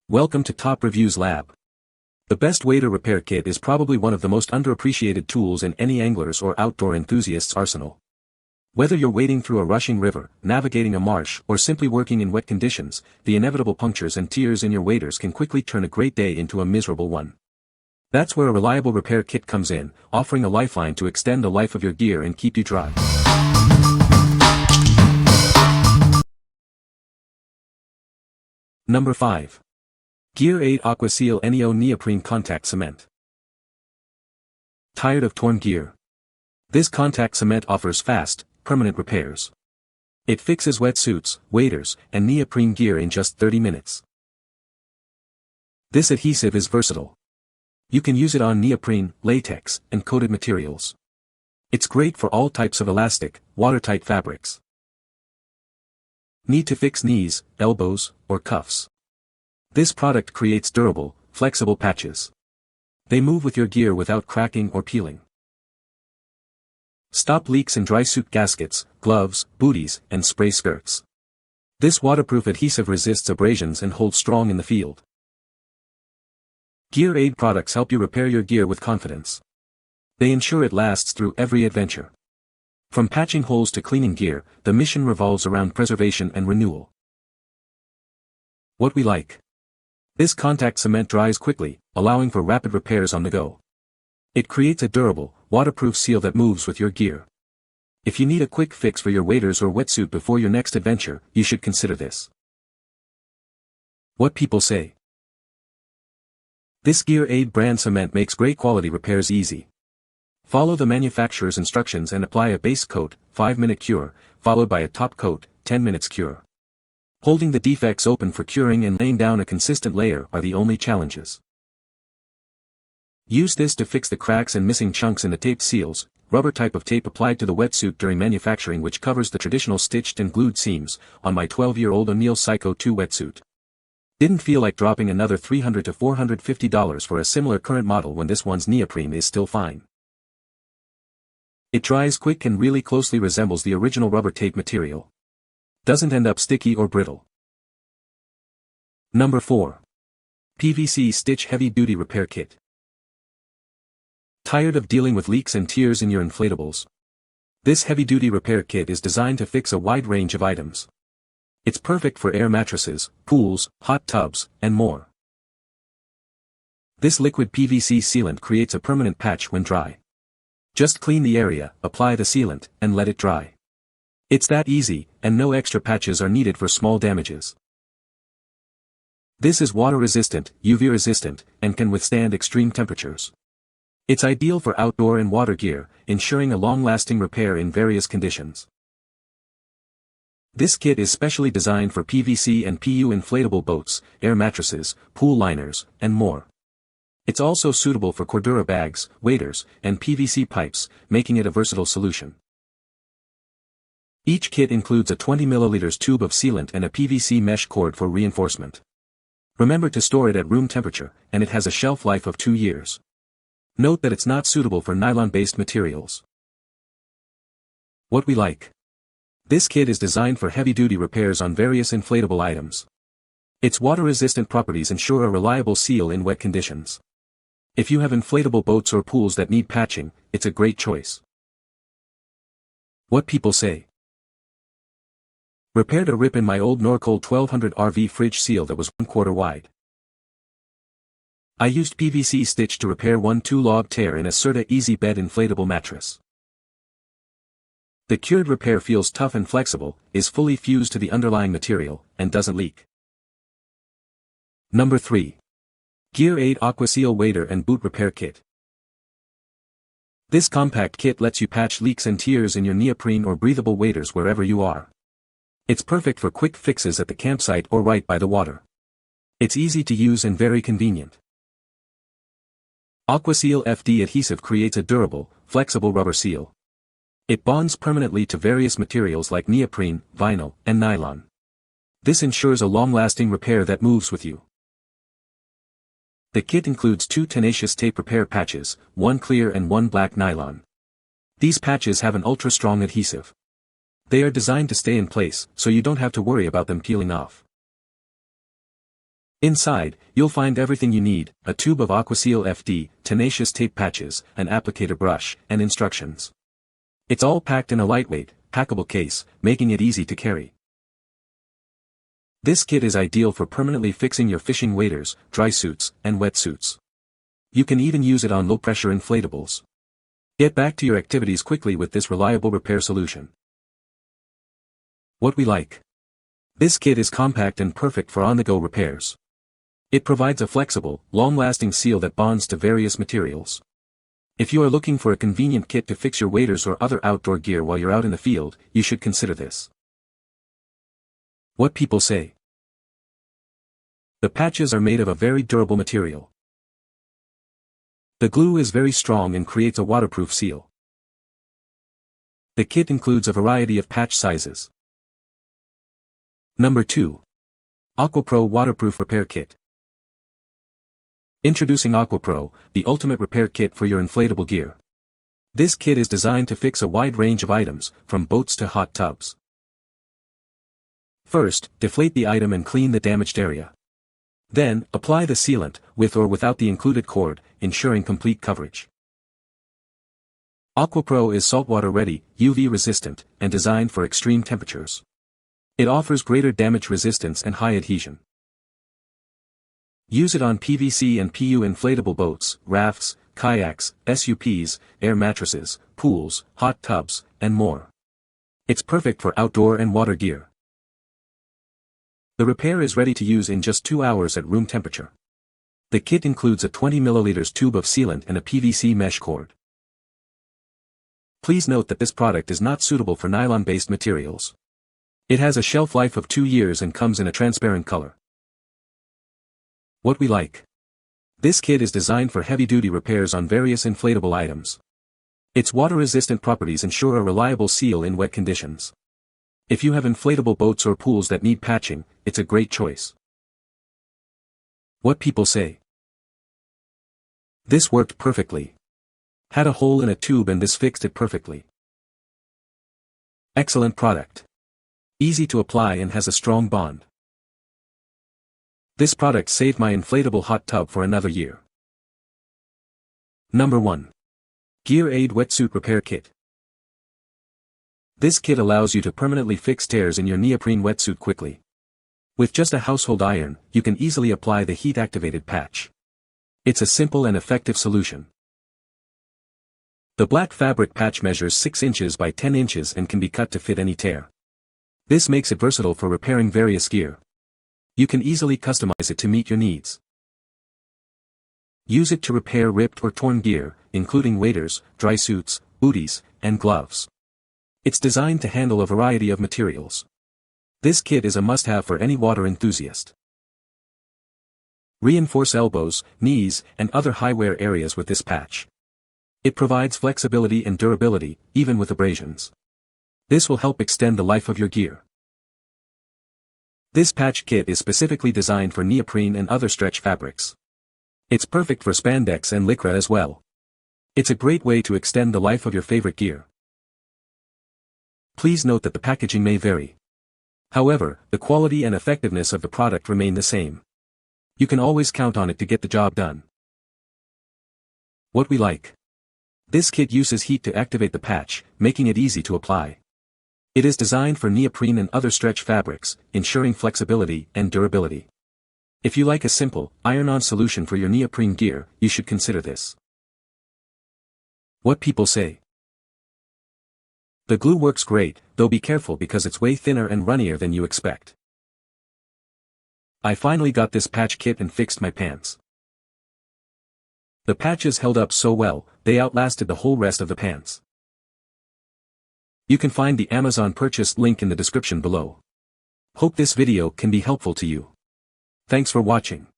Welcome to Top Reviews Lab. The best wader repair kit is probably one of the most underappreciated tools in any angler's or outdoor enthusiast's arsenal. Whether you're wading through a rushing river, navigating a marsh, or simply working in wet conditions, the inevitable punctures and tears in your waders can quickly turn a great day into a miserable one. That's where a reliable repair kit comes in, offering a lifeline to extend the life of your gear and keep you dry. Number 5. Gear Aid Aquaseal Neoprene Contact Cement. Tired of torn gear? This contact cement offers fast, permanent repairs. It fixes wetsuits, waders, and neoprene gear in just 30 minutes. This adhesive is versatile. You can use it on neoprene, latex, and coated materials. It's great for all types of elastic, watertight fabrics. Need to fix knees, elbows, or cuffs? This product creates durable, flexible patches. They move with your gear without cracking or peeling. Stop leaks in dry suit gaskets, gloves, booties, and spray skirts. This waterproof adhesive resists abrasions and holds strong in the field. Gear Aid products help you repair your gear with confidence. They ensure it lasts through every adventure. From patching holes to cleaning gear, the mission revolves around preservation and renewal. What we like. This contact cement dries quickly, allowing for rapid repairs on the go. It creates a durable, waterproof seal that moves with your gear. If you need a quick fix for your waders or wetsuit before your next adventure, you should consider this. What people say. This Gear Aid brand cement makes great quality repairs easy. Follow the manufacturer's instructions and apply a base coat, 5-minute cure, followed by a top coat, 10 minutes cure. Holding the defects open for curing and laying down a consistent layer are the only challenges. Use this to fix the cracks and missing chunks in the tape seals, rubber type of tape applied to the wetsuit during manufacturing which covers the traditional stitched and glued seams, on my 12-year-old O'Neill Psycho 2 wetsuit. Didn't feel like dropping another $300 to $450 for a similar current model when this one's neoprene is still fine. It dries quick and really closely resembles the original rubber tape material. Doesn't end up sticky or brittle. Number 4. PVC Stitch Heavy Duty Repair Kit. Tired of dealing with leaks and tears in your inflatables? This heavy-duty repair kit is designed to fix a wide range of items. It's perfect for air mattresses, pools, hot tubs, and more. This liquid PVC sealant creates a permanent patch when dry. Just clean the area, apply the sealant, and let it dry. It's that easy, and no extra patches are needed for small damages. This is water-resistant, UV-resistant, and can withstand extreme temperatures. It's ideal for outdoor and water gear, ensuring a long-lasting repair in various conditions. This kit is specially designed for PVC and PU inflatable boats, air mattresses, pool liners, and more. It's also suitable for Cordura bags, waders, and PVC pipes, making it a versatile solution. Each kit includes a 20 ml tube of sealant and a PVC mesh cord for reinforcement. Remember to store it at room temperature, and it has a shelf life of 2 years. Note that it's not suitable for nylon-based materials. What we like. This kit is designed for heavy-duty repairs on various inflatable items. Its water-resistant properties ensure a reliable seal in wet conditions. If you have inflatable boats or pools that need patching, it's a great choice. What people say. Repaired a rip in my old Norcold 1200 RV fridge seal that was 1/4 wide. I used PVC stitch to repair one 2-log tear in a Serta Easy Bed inflatable mattress. The cured repair feels tough and flexible, is fully fused to the underlying material, and doesn't leak. Number 3. Gear Aid Aquaseal Wader and Boot Repair Kit. This compact kit lets you patch leaks and tears in your neoprene or breathable waders wherever you are. It's perfect for quick fixes at the campsite or right by the water. It's easy to use and very convenient. Aquaseal FD adhesive creates a durable, flexible rubber seal. It bonds permanently to various materials like neoprene, vinyl, and nylon. This ensures a long-lasting repair that moves with you. The kit includes 2 tenacious tape repair patches, 1 clear and 1 black nylon. These patches have an ultra-strong adhesive. They are designed to stay in place, so you don't have to worry about them peeling off. Inside, you'll find everything you need: a tube of Aquaseal FD, tenacious tape patches, an applicator brush, and instructions. It's all packed in a lightweight, packable case, making it easy to carry. This kit is ideal for permanently fixing your fishing waders, dry suits, and wetsuits. You can even use it on low-pressure inflatables. Get back to your activities quickly with this reliable repair solution. What we like. This kit is compact and perfect for on-the-go repairs. It provides a flexible, long-lasting seal that bonds to various materials. If you are looking for a convenient kit to fix your waders or other outdoor gear while you're out in the field, you should consider this. What people say. The patches are made of a very durable material. The glue is very strong and creates a waterproof seal. The kit includes a variety of patch sizes. Number 2. AquaPro Waterproof Repair Kit. Introducing AquaPro, the ultimate repair kit for your inflatable gear. This kit is designed to fix a wide range of items, from boats to hot tubs. First, deflate the item and clean the damaged area. Then, apply the sealant, with or without the included cord, ensuring complete coverage. AquaPro is saltwater ready, UV resistant, and designed for extreme temperatures. It offers greater damage resistance and high adhesion. Use it on PVC and PU inflatable boats, rafts, kayaks, SUPs, air mattresses, pools, hot tubs, and more. It's perfect for outdoor and water gear. The repair is ready to use in just 2 hours at room temperature. The kit includes a 20 ml tube of sealant and a PVC mesh cord. Please note that this product is not suitable for nylon-based materials. It has a shelf life of 2 years and comes in a transparent color. What we like. This kit is designed for heavy-duty repairs on various inflatable items. Its water-resistant properties ensure a reliable seal in wet conditions. If you have inflatable boats or pools that need patching, it's a great choice. What people say. This worked perfectly. Had a hole in a tube and this fixed it perfectly. Excellent product. Easy to apply and has a strong bond. This product saved my inflatable hot tub for another year. Number 1. Gear Aid Wetsuit Repair Kit. This kit allows you to permanently fix tears in your neoprene wetsuit quickly. With just a household iron, you can easily apply the heat-activated patch. It's a simple and effective solution. The black fabric patch measures 6 inches by 10 inches and can be cut to fit any tear. This makes it versatile for repairing various gear. You can easily customize it to meet your needs. Use it to repair ripped or torn gear, including waders, dry suits, booties, and gloves. It's designed to handle a variety of materials. This kit is a must-have for any water enthusiast. Reinforce elbows, knees, and other high-wear areas with this patch. It provides flexibility and durability, even with abrasions. This will help extend the life of your gear. This patch kit is specifically designed for neoprene and other stretch fabrics. It's perfect for spandex and lycra as well. It's a great way to extend the life of your favorite gear. Please note that the packaging may vary. However, the quality and effectiveness of the product remain the same. You can always count on it to get the job done. What we like. This kit uses heat to activate the patch, making it easy to apply. It is designed for neoprene and other stretch fabrics, ensuring flexibility and durability. If you like a simple, iron-on solution for your neoprene gear, you should consider this. What people say. The glue works great, though be careful because it's way thinner and runnier than you expect. I finally got this patch kit and fixed my pants. The patches held up so well, they outlasted the whole rest of the pants. You can find the Amazon purchase link in the description below. Hope this video can be helpful to you. Thanks for watching.